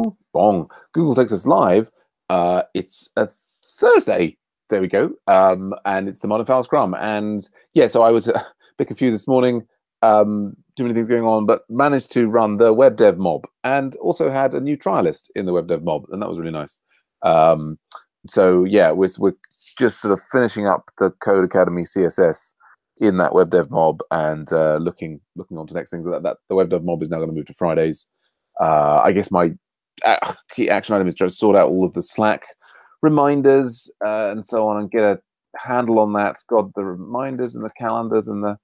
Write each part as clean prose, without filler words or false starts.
bong, bong. Google takes us live. It's a Thursday. There we go. And it's the Modern Fowler Scrum. And yeah, so I was a bit confused this morning. Too many things going on, but managed to run the web dev mob and also had a new trialist in the web dev mob, and that was really nice. So yeah, we're just sort of finishing up the Code Academy CSS in that web dev mob and looking on to next things. That the web dev mob is now going to move to Fridays. I guess my key action item is to sort out all of the Slack reminders and so on and get a handle on that. God, the reminders and the calendars and the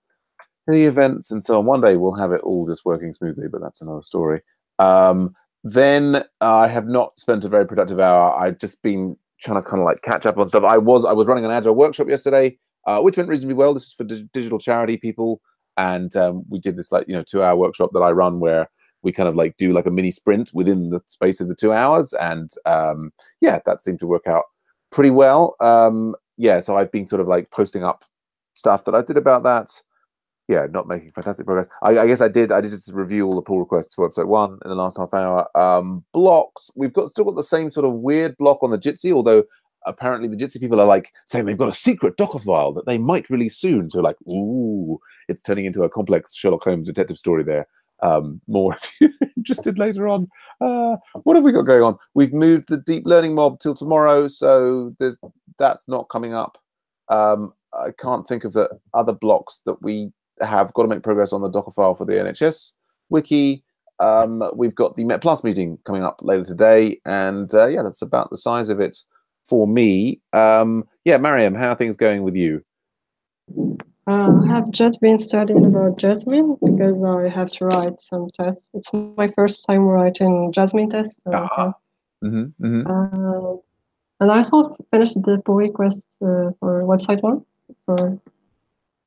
events and so on. One day we'll have it all just working smoothly, but that's another story. Then I have not spent a very productive hour. I've just been trying to kind of like catch up on stuff. I was running an agile workshop yesterday, which went reasonably well. This is for digital charity people, and we did this 2-hour workshop that I run where we kind of like do like a mini sprint within the space of the 2 hours, and yeah, that seemed to work out pretty well. Yeah, so I've been sort of like posting up stuff that I did about that. Yeah, not making fantastic progress. I guess I did just review all the pull requests for episode 1 in the last half hour. Blocks, we've still got the same sort of weird block on the Jitsi, although apparently the Jitsi people are like saying they've got a secret Docker file that they might release soon. So like, ooh, it's turning into a complex Sherlock Holmes detective story there. More if you're interested later on. What have we got going on? We've moved the deep learning mob till tomorrow, so that's not coming up. I can't think of the other blocks that we have got to make progress on the Docker file for the NHS wiki. We've got the Met Plus meeting coming up later today, and yeah, that's about the size of it for me. Yeah, Mariam, how are things going with you? I have just been studying about Jasmine because I have to write some tests. It's my first time writing Jasmine tests. So, yeah. And I also finished the pull request for website 1 for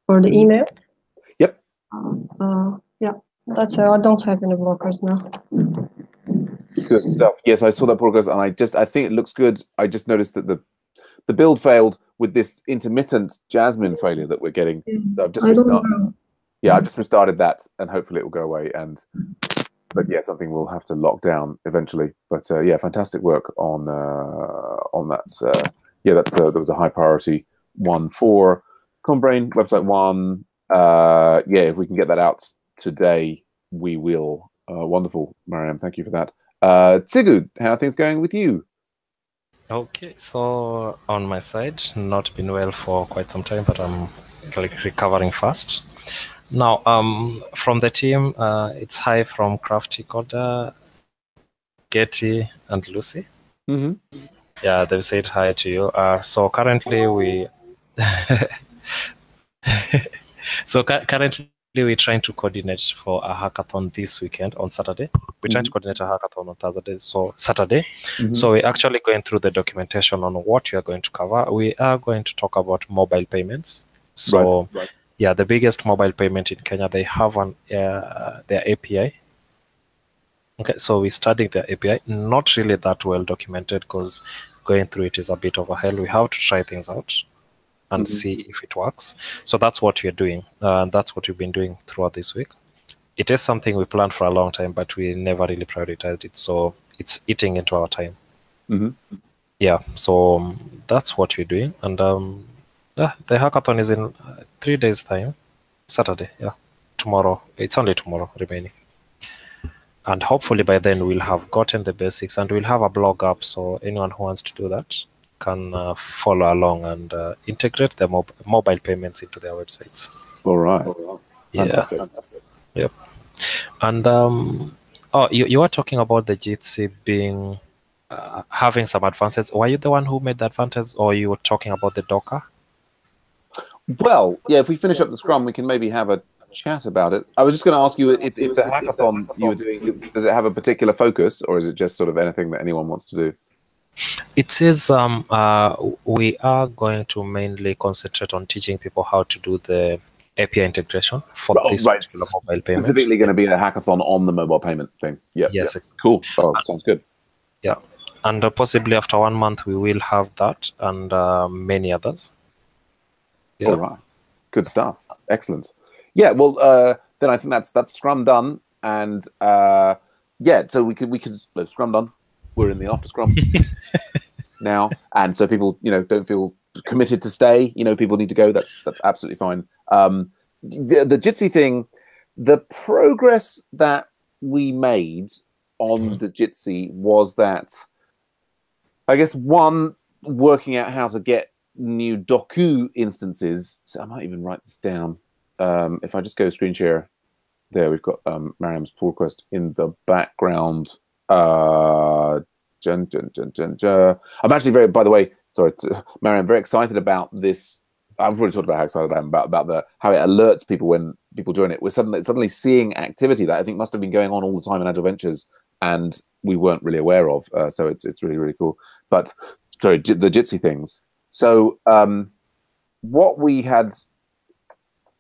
the emails. Yep. Yeah, that's it. I don't have any blockers now. Good stuff. Yes, I saw that progress, and I think it looks good. I just noticed that the build failed with this intermittent Jasmine failure that we're getting. So I've just I've just restarted that, and hopefully it will go away. But yeah, something we'll have to lock down eventually. But yeah, fantastic work on that. Yeah, that was a high priority one for Combrain website 1. Yeah, if we can get that out today, we will. Wonderful, Mariam. Thank you for that. Sigurd, how are things going with you? Okay, so on my side, not been well for quite some time, but I'm like recovering fast. Now, from the team, it's hi from Crafty Coda, Getty, and Lucy. Yeah, they've said hi to you. So currently we're trying to coordinate for a hackathon this weekend on Saturday. We're trying to coordinate a hackathon on Thursday, so Saturday. So we're actually going through the documentation on what we are going to cover. We are going to talk about mobile payments. So yeah, the biggest mobile payment in Kenya, they have their API. Okay, so we're studying their API. Not really that well documented because going through it is a bit of a hell. We have to try things out and see if it works. So that's what we're doing. That's what we've been doing throughout this week. It is something we planned for a long time, but we never really prioritized it. So it's eating into our time. Yeah, so that's what we're doing. And yeah, the hackathon is in 3 days' time. Saturday, yeah. Tomorrow. It's only tomorrow remaining. And hopefully by then we'll have gotten the basics and we'll have a blog up. So anyone who wants to do that can follow along and integrate the mobile payments into their websites. All right. Fantastic. Yeah. Yep. And you were talking about the Jitsi being having some advances. Were you the one who made the advances, or you were talking about the Docker? Well, yeah, if we finish up the Scrum, we can maybe have a chat about it. I was just going to ask you if the hackathon you were doing, does it have a particular focus, or is it just sort of anything that anyone wants to do? It says we are going to mainly concentrate on teaching people how to do the API integration for this particular mobile payment. Specifically going to be a hackathon on the mobile payment thing. Yeah. Yes. Exactly. Cool. Oh, sounds good. Yeah. And possibly after 1 month, we will have that and many others. Yeah. All right. Good stuff. Excellent. Yeah. Well, then I think that's Scrum done. And yeah, so we could Scrum done. we're in the after Scrum now, and so people, don't feel committed to stay. People need to go. That's absolutely fine. The Jitsi thing, the progress that we made on the Jitsi was that, I guess, one, working out how to get new Doku instances. So I might even write this down. If I just go screen share, there we've got Mariam's pull request in the background. I'm actually by the way, sorry, Mariam, very excited about this. I've already talked about how excited I am about how it alerts people when people join it. We're suddenly seeing activity that I think must have been going on all the time in Agile Ventures, and we weren't really aware of. So it's really, really cool. But sorry, the Jitsi things. So what we had,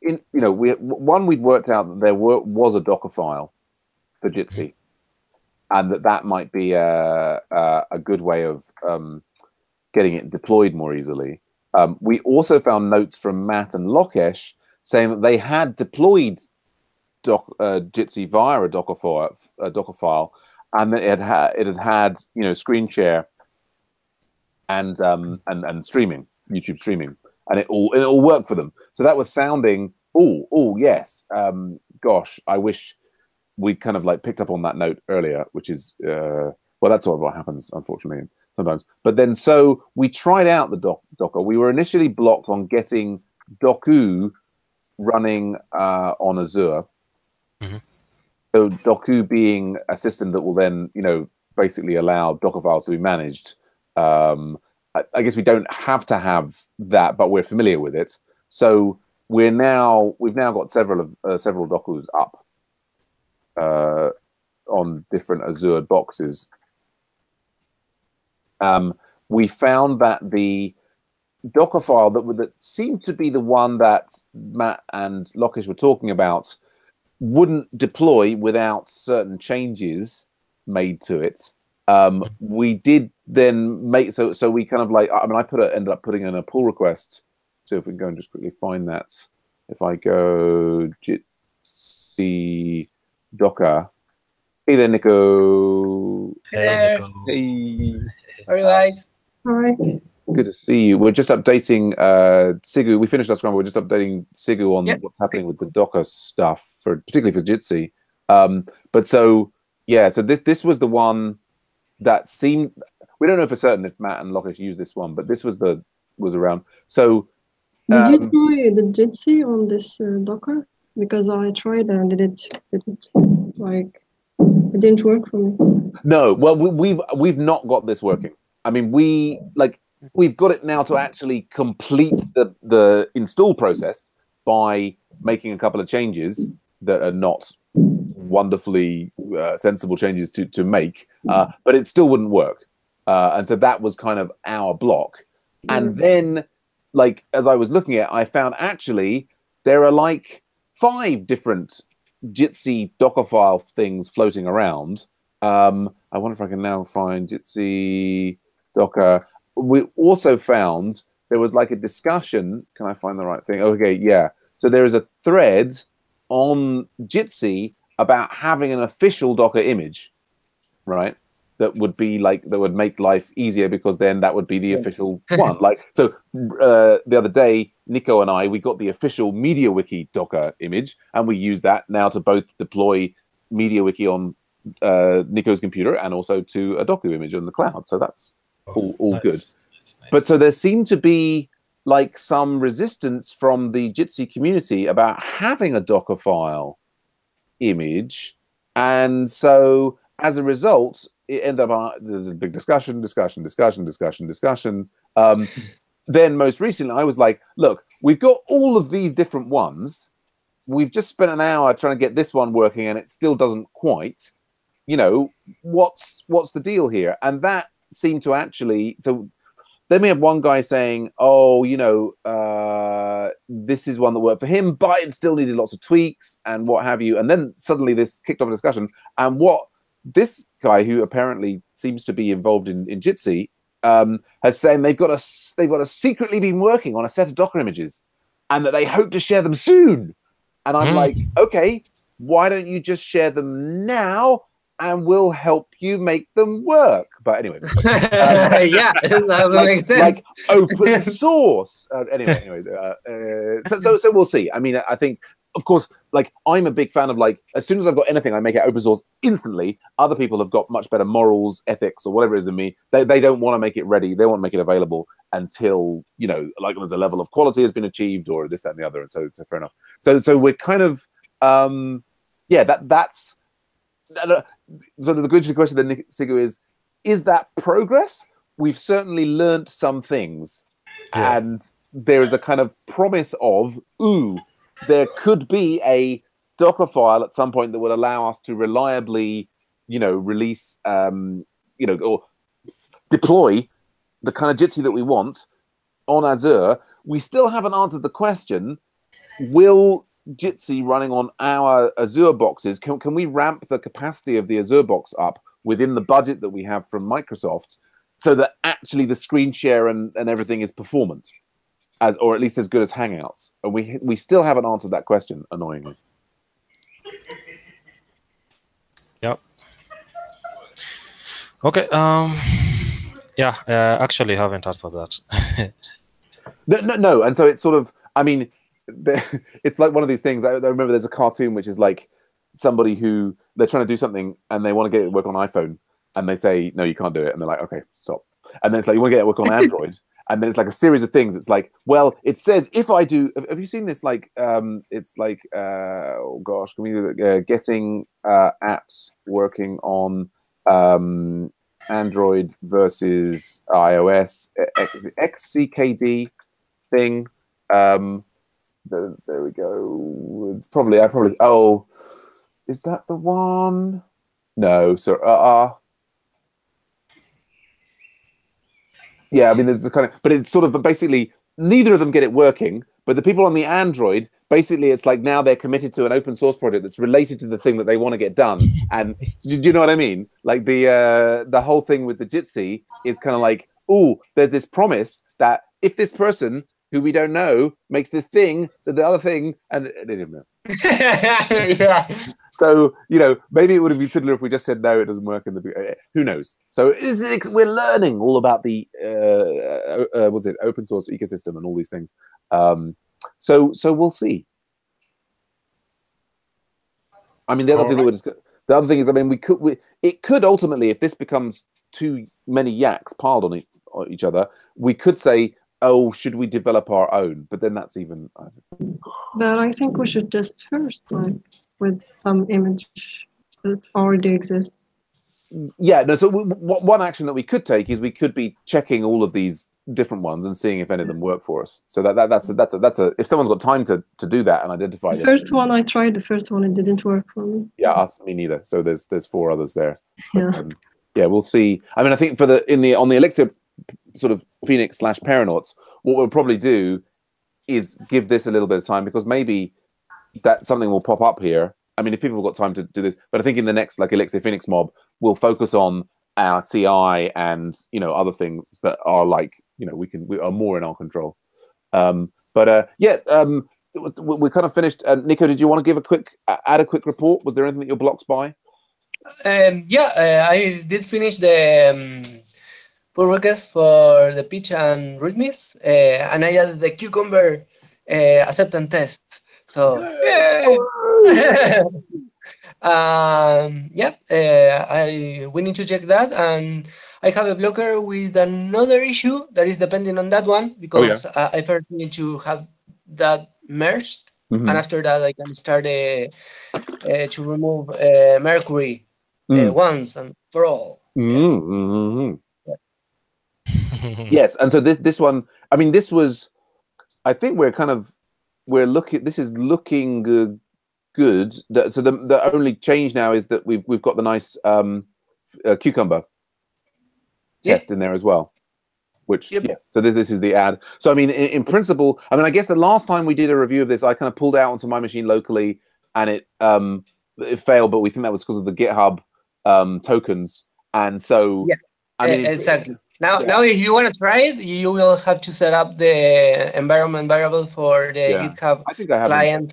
we'd worked out that there was a Docker file for Jitsi, and that might be a good way of getting it deployed more easily. We also found notes from Matt and Lokesh saying that they had deployed Jitsi via a Docker file, and that it had screen share and streaming, YouTube streaming, and it all worked for them. So that was sounding, yes, gosh, I wish we'd kind of like picked up on that note earlier, which is that's sort of what happens, unfortunately, sometimes. But then, so we tried out the Docker. We were initially blocked on getting Doku running on Azure. Mm-hmm. So Doku being a system that will then, basically allow Docker files to be managed. I guess we don't have to have that, but we're familiar with it. So we've now got several Dokus up on different Azure boxes. We found that the Docker file that seemed to be the one that Matt and Lokesh were talking about wouldn't deploy without certain changes made to it. We did then make so we kind of like, I ended up putting in a pull request. So if we can go and just quickly find that, if I go Jitsi Docker. Hey there, Nico. Hey, Nico. Hey. How are you guys? Hi. Good to see you. We're just updating Sigu. We finished our Scrum. We're just updating Sigu on what's happening with the Docker stuff, particularly for Jitsi. But so this was the one that seemed. We don't know for certain if Matt and Lokesh used this one, but this was around. So did you try the Jitsi on this Docker? Because I tried and it didn't work for me. No, well, we've not got this working. I mean, we've got it now to actually complete the install process by making a couple of changes that are not wonderfully sensible changes to make, but it still wouldn't work. And so that was kind of our block. And then, as I was looking at, I found actually there are 5 different Jitsi Docker file things floating around. I wonder if I can now find Jitsi Docker. We also found there was a discussion. Can I find the right thing? Okay, yeah. So there is a thread on Jitsi about having an official Docker image, right? That would be that would make life easier, because then that would be the official one. The other day, Nico and we got the official MediaWiki Docker image, and we use that now to both deploy MediaWiki on Nico's computer and also to a Docker image on the cloud. So that's all nice. Good. Nice. But so there seemed to be some resistance from the Jitsi community about having a Docker file image, and so as a result, it ended up there's a big discussion. Then most recently, I was like, look, we've got all of these different ones. We've just spent an hour trying to get this one working, and it still doesn't quite. What's the deal here? And that seemed to actually. So then we have one guy saying, this is one that worked for him, but it still needed lots of tweaks and what have you. And then suddenly this kicked off a discussion. And what this guy, who apparently seems to be involved in Jitsi, has said they've got to secretly been working on a set of Docker images, and that they hope to share them soon. And I'm like, okay, why don't you just share them now and we'll help you make them work. But anyway, yeah, that makes sense. Like open source. Anyway, so we'll see. I mean, I think, of course, like I'm a big fan of like as soon as I've got anything, I make it open source instantly. Other people have got much better morals, ethics, or whatever it is than me. They don't want to make it ready. They want to make it available until like there's a level of quality has been achieved, or this, that, and the other. And so fair enough. So we're kind of that's. So the good question then, Sigu, is that progress? We've certainly learned some things, and there is a kind of promise of, there could be a Docker file at some point that would allow us to reliably, release, or deploy the kind of Jitsi that we want on Azure. We still haven't answered the question, will Jitsi running on our Azure boxes, can we ramp the capacity of the Azure box up within the budget that we have from Microsoft so that actually the screen share and everything is performant, or at least as good as Hangouts? And we still haven't answered that question, annoyingly. Yep. Okay. Actually haven't answered that. No. And so it's sort of, I mean, it's like one of these things. I remember there's a cartoon which is like somebody who they're trying to do something and they want to get it to work on iPhone, and they say, no, you can't do it. And they're like, okay, stop. And then it's like, you want to get it to work on Android. And then it's like a series of things. It's like, well, it says if I do. Have you seen this? Like, it's like, oh gosh, can we do getting apps working on Android versus iOS XCKD thing. There we go. It's probably. Oh, is that the one? No, sir. Yeah, I mean, there's a kind of, but it's sort of basically neither of them get it working. But the people on the Android, basically, it's like now they're committed to an open source project that's related to the thing that they want to get done. And do you know what I mean? Like the whole thing with the Jitsi is kind of like, there's this promise that if this person who we don't know makes this thing, the other thing, and they didn't know. Yeah. So, maybe it would have been similar if we just said, no, it doesn't work in the, who knows? So we're learning all about the, open source ecosystem and all these things. So we'll see. I mean, the other thing is, I mean, it could ultimately, if this becomes too many yaks piled on each other, we could say, oh, should we develop our own? But then that's even. But I think we should test first, like with some image that already exists. Yeah, no. So one action that we could take is we could be checking all of these different ones and seeing if any of them work for us. So that's a if someone's got time to do that and identify the first one I tried, it didn't work for me. Yeah, me neither. So there's 4 others there. Yeah. But, yeah, we'll see. I mean, I think on the Elixir sort of Phoenix / Paranauts, what we'll probably do is give this a little bit of time, because maybe that something will pop up here. I mean, if people have got time to do this, but I think in the next like Elixir Phoenix mob, we'll focus on our CI and other things that are like we are more in our control. We're kind of finished. Nico, did you want to add a quick report? Was there anything that you're blocked by? I did finish the pull request for the pitch and readmes, and I added the Cucumber acceptance test. So we need to check that, and I have a blocker with another issue that is depending on that one, because I first need to have that merged, and after that I can start to remove Mercury once and for all. Yes, and so this one, I mean, this was, I think this is looking good. So the only change now is that we've got the nice Cucumber test in there as well, which so this is the add. So I mean, in principle, I mean, I guess the last time we did a review of this, I kind of pulled out onto my machine locally, and it failed, but we think that was because of the GitHub tokens, and so I mean, exactly. Now, if you want to try it, you will have to set up the environment variable for the GitHub client.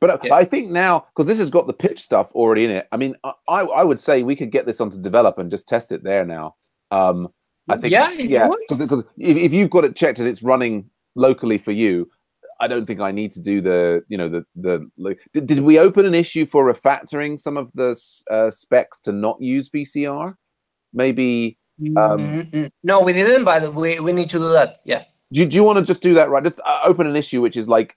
But I think now, because this has got the pitch stuff already in it, I mean, I would say we could get this onto develop and just test it there now. I think, because if you've got it checked and it's running locally for you, I don't think I need to do did we open an issue for refactoring some of the specs to not use VCR? Maybe. No, we didn't, but we need to do that. Yeah. Do you want to just do that, right? Just open an issue which is like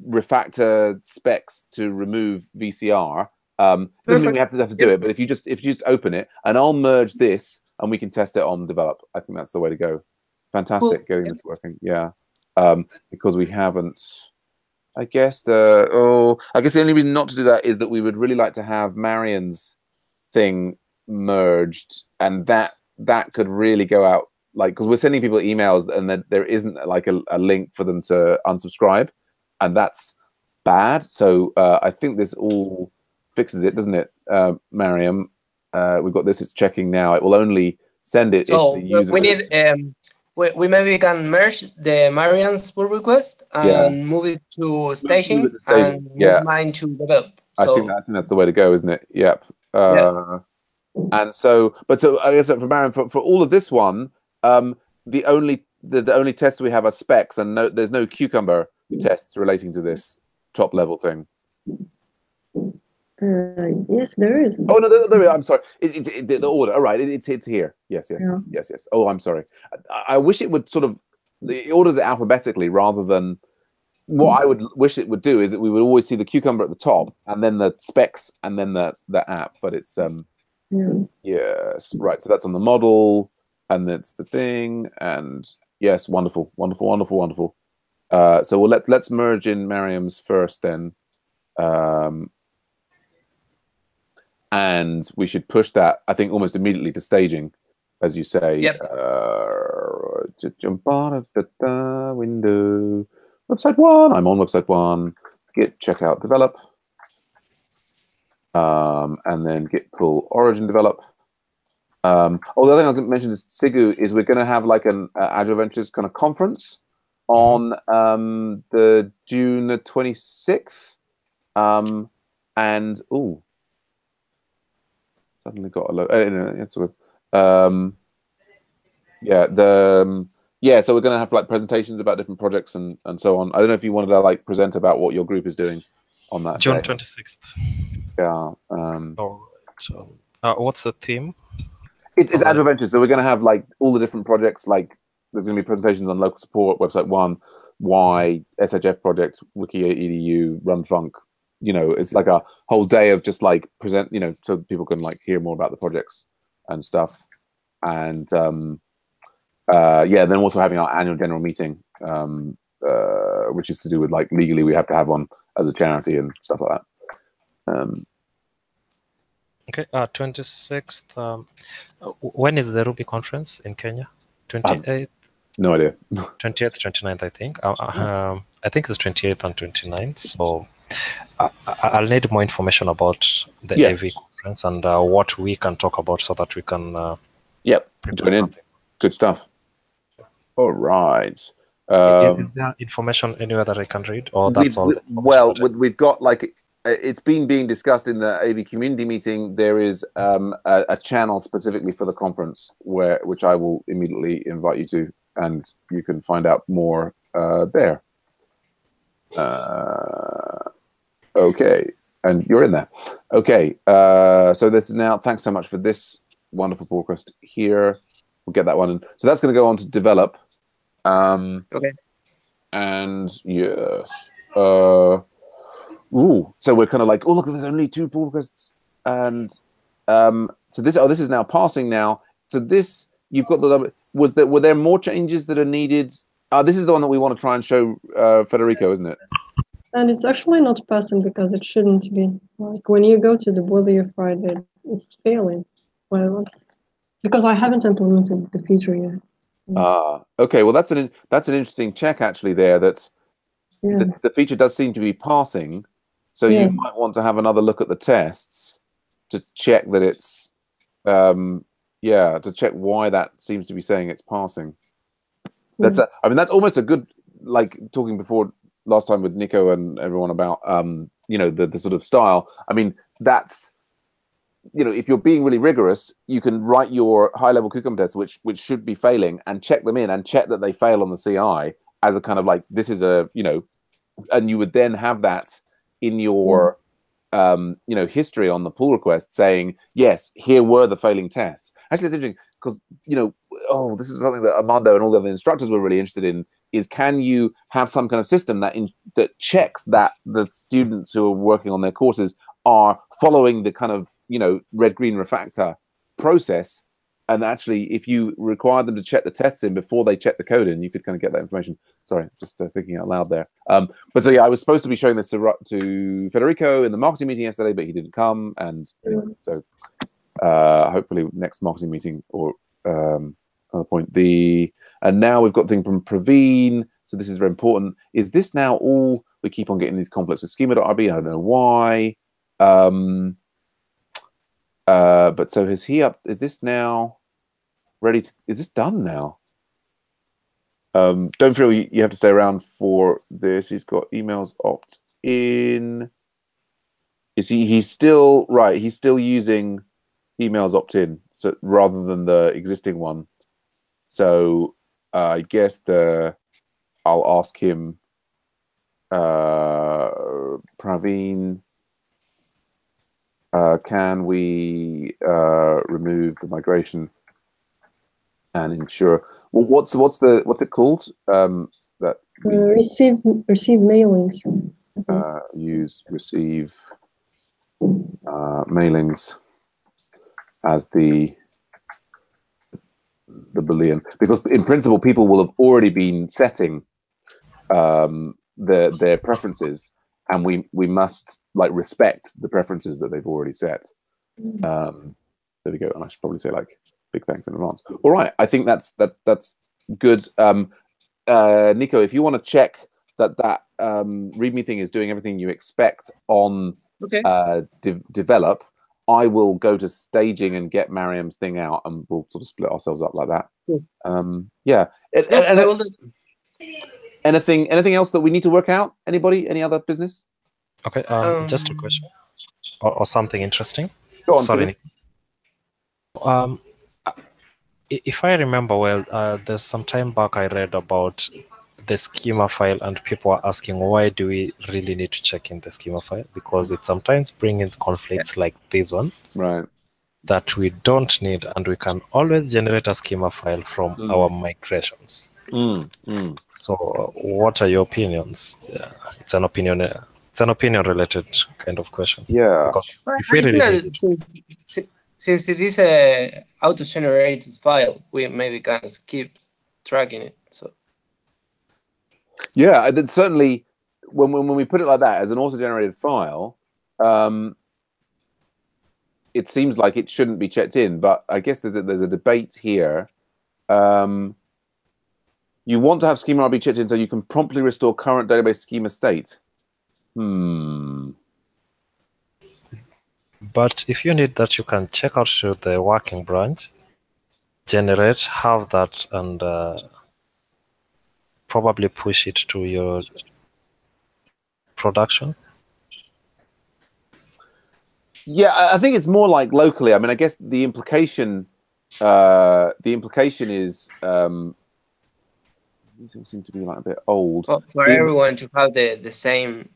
refactor specs to remove VCR. Doesn't mean we have to do it, but if you just open it, and I'll merge this and we can test it on develop. I think that's the way to go. Fantastic, getting this working. Yeah. Because we haven't. I guess the only reason not to do that is that we would really like to have Marion's thing merged, and that could really go out, like, because we're sending people emails and that there isn't like a link for them to unsubscribe, and that's bad. So I think this all fixes it, doesn't it, Mariam? We've got this. It's checking now. It will only send it if the user. We need. We maybe can merge the Marian's pull request and move it to staging and move mine to develop. So, I think that's the way to go, isn't it? Yep. And so I guess for Marian, for all of this one, the only tests we have are specs, and there's no Cucumber tests relating to this top level thing. Yes, there is. Oh no, there we are. I'm sorry. The order. All right, it's here. Yes. Oh, I'm sorry. I wish it would it orders it alphabetically rather than what I would wish it would do is that we would always see the Cucumber at the top and then the specs and then the app. But it's yes, right. So that's on the model and that's the thing. And yes, wonderful. So let's merge in Mariam's first then. And we should push that, I think, almost immediately to staging, as you say. Yep. Jump on the window. Website 1. I'm on website 1. Git checkout develop. And then git pull origin develop. The other thing I was going to mention is Sigu is we're going to have like an Agile Ventures kind of conference on the June 26th. And suddenly got a load. It's all good. So we're going to have like presentations about different projects and so on. I don't know if you wanted to like present about what your group is doing on that June day. 26th. Yeah. All right. So, what's the theme? It's Agile Ventures. So we're going to have like all the different projects. Like there's going to be presentations on local support, website 1, why SHF projects, Wiki EDU, Run Funk. It's like a whole day of just like present, so people can like hear more about the projects and stuff. And then also having our annual general meeting, which is to do with like legally we have to have one as a charity and stuff like that. Okay, 26th. When is the Ruby conference in Kenya? 28th? No idea. 28th, 29th, I think. I think it's 28th and 29th. So I'll need more information about the AV conference and what we can talk about so that we can join in. Good stuff. All right. Is there information anywhere that I can read, or that's all? We've got like it's being discussed in the AV community meeting. There is a channel specifically for the conference which I will immediately invite you to, and you can find out more there. Okay, and you're in there. Okay, so this is now. Thanks so much for this wonderful pull request here. We'll get that one in. So that's going to go on to develop. Okay. And yes. So we're kind of like, look, there's only 2 pull requests, and so this is now passing now. So this you've got the were there more changes that are needed? This is the one that we want to try and show Federico, isn't it? And it's actually not passing because it shouldn't be. Like when you go to the W Friday, it's failing. Well, because I haven't implemented the feature yet. Okay. Well, that's an interesting check actually there. That the feature does seem to be passing. So you might want to have another look at the tests to check that it's to check why that seems to be saying it's passing. That's that's almost a good, like talking before last time with Nico and everyone about you know, the sort of style. I mean, that's, you know, if you're being really rigorous, you can write your high-level cucumber tests, which should be failing, and check them in and check that they fail on the CI as a kind of like, this is a, you know, and you would then have that in your you know, history on the pull request saying, yes, here were the failing tests. Actually, it's interesting because, you know, this is something that Armando and all the other instructors were really interested in, is can you have some kind of system that that checks that the students who are working on their courses are following the kind of, you know, red-green refactor process. And actually, if you require them to check the tests in before they check the code in, you could kind of get that information. Sorry, just thinking out loud there. But so yeah, I was supposed to be showing this to Federico in the marketing meeting yesterday, but he didn't come. And anyway, so hopefully next marketing meeting or another point. And now we've got the thing from Praveen. So this is very important. Is this now all? We keep on getting these conflicts with schema.rb. I don't know why. But so is is this now ready to, is this done now? Don't feel you have to stay around for this. He's got emails opt in. Is he's still right? He's still using emails opt in, so rather than the existing one. So I guess I'll ask him, Praveen, can we remove the migration and ensure? Well, what's it called? That receive mailings. Use receive mailings as the Boolean, because in principle people will have already been setting their preferences, and we must like respect the preferences that they've already set. There we go. And I should probably say like big thanks in advance. All right, I think that's good. Nico, if you want to check that README thing is doing everything you expect on develop, I will go to staging and get Mariam's thing out, and we'll sort of split ourselves up like that. Yeah. Anything else that we need to work out? Anybody? Any other business? Okay. Just a question or something interesting. Go on. Sorry. If I remember well, there's some time back I read about the schema file, and people are asking, why do we really need to check in the schema file? Because it sometimes brings in conflicts like this one, right? That we don't need, and we can always generate a schema file from our migrations. So, what are your opinions? It's an opinion. It's an opinion-related kind of question. Yeah. Because if we really since it is a auto-generated file, we maybe can keep tracking it. So. Yeah, certainly when we put it like that as an auto-generated file, it seems like it shouldn't be checked in. But I guess there's a debate here. You want to have schema RB checked in so you can promptly restore current database schema state. But if you need that, you can check out to the working branch, generate, have that, and probably push it to your production. Yeah, I think it's more like locally. I mean, I guess the implication is these all seem to be like a bit old. Well, for everyone to have the same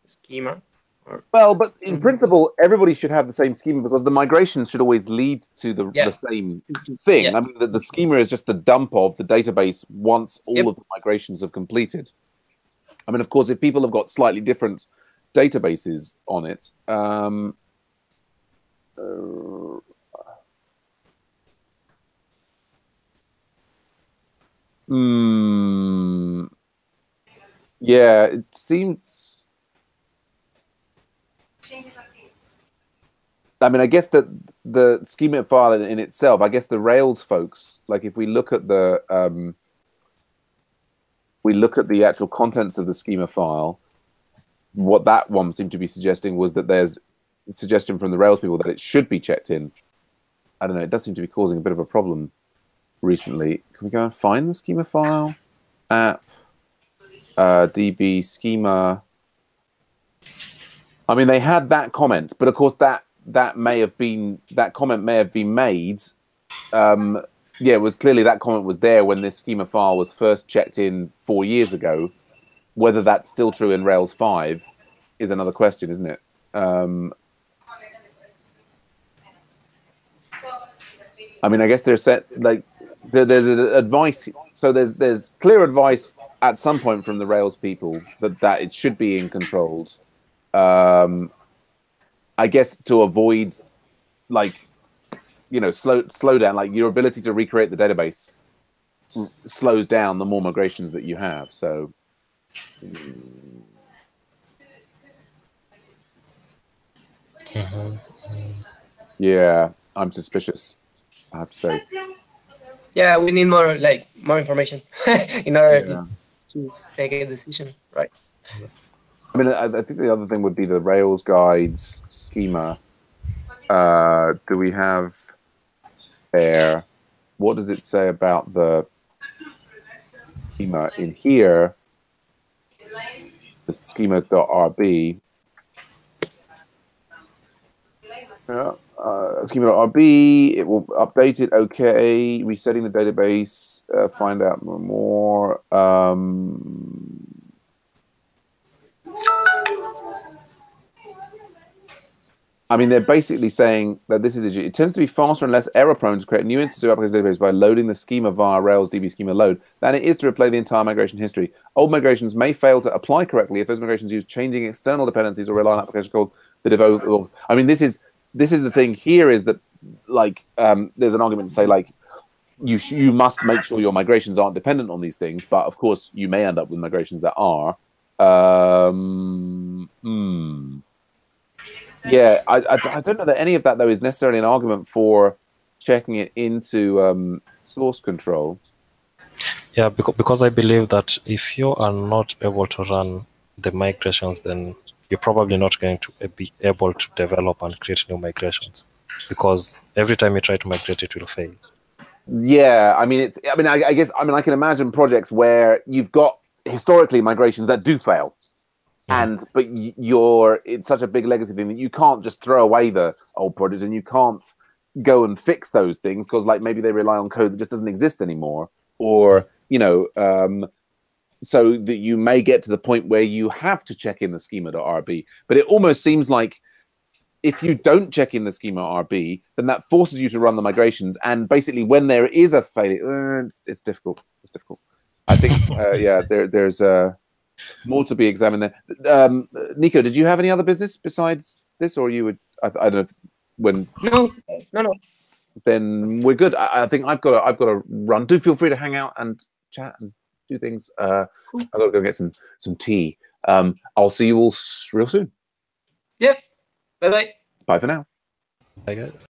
schema. Well, but in principle, everybody should have the same schema, because the migrations should always lead to the same thing. Yeah. I mean, the schema is just the dump of the database once all of the migrations have completed. I mean, of course, if people have got slightly different databases on it, yeah, it seems. I mean, I guess that the schema file in itself, I guess the Rails folks, like if we look at the actual contents of the schema file, what that one seemed to be suggesting was that there's a suggestion from the Rails people that it should be checked in. I don't know, it does seem to be causing a bit of a problem recently. Can we go and find the schema file? App. DB schema. I mean, they had that comment, but of course that comment may have been made. Yeah, it was clearly that comment was there when this schema file was first checked in 4 years ago. Whether that's still true in Rails 5 is another question, isn't it? I mean, I guess they're set like there's advice. So there's clear advice at some point from the Rails people that it should be in controlled. I guess to avoid, like, you know, slow down, like your ability to recreate the database slows down the more migrations that you have. So yeah, I'm suspicious, I have to say. Yeah, we need more information in order to take a decision, right? I mean, I think the other thing would be the Rails guides schema. Do we have there? What does it say about the schema in here? The schema.rb. Schema.rb, it will update it, okay. Resetting the database, find out more. I mean, they're basically saying that this is it tends to be faster and less error prone to create new instances of application database by loading the schema via Rails DB schema load than it is to replay the entire migration history. Old migrations may fail to apply correctly if those migrations use changing external dependencies or rely on application called the devote. I mean, this is the thing here is that, like, there's an argument to say, like, you must make sure your migrations aren't dependent on these things, but of course you may end up with migrations that are. Yeah, I don't know that any of that, though, is necessarily an argument for checking it into source control. Yeah, because I believe that if you are not able to run the migrations, then you're probably not going to be able to develop and create new migrations, because every time you try to migrate, it will fail. Yeah, I mean, I guess I can imagine projects where you've got historically migrations that do fail. But it's such a big legacy thing that you can't just throw away the old projects, and you can't go and fix those things because, like, maybe they rely on code that just doesn't exist anymore, or so that you may get to the point where you have to check in the schema.rb. But it almost seems like if you don't check in the schema.rb, then that forces you to run the migrations, and basically when there is a failure, it's difficult. It's difficult. I think there's more to be examined there. Nico, did you have any other business besides this, or you would? I don't know. No. Then we're good. I think I've got to run. Do feel free to hang out and chat and do things. Cool. I've got to go get some tea. I'll see you all real soon. Yeah. Bye. Bye for now. Bye, guys.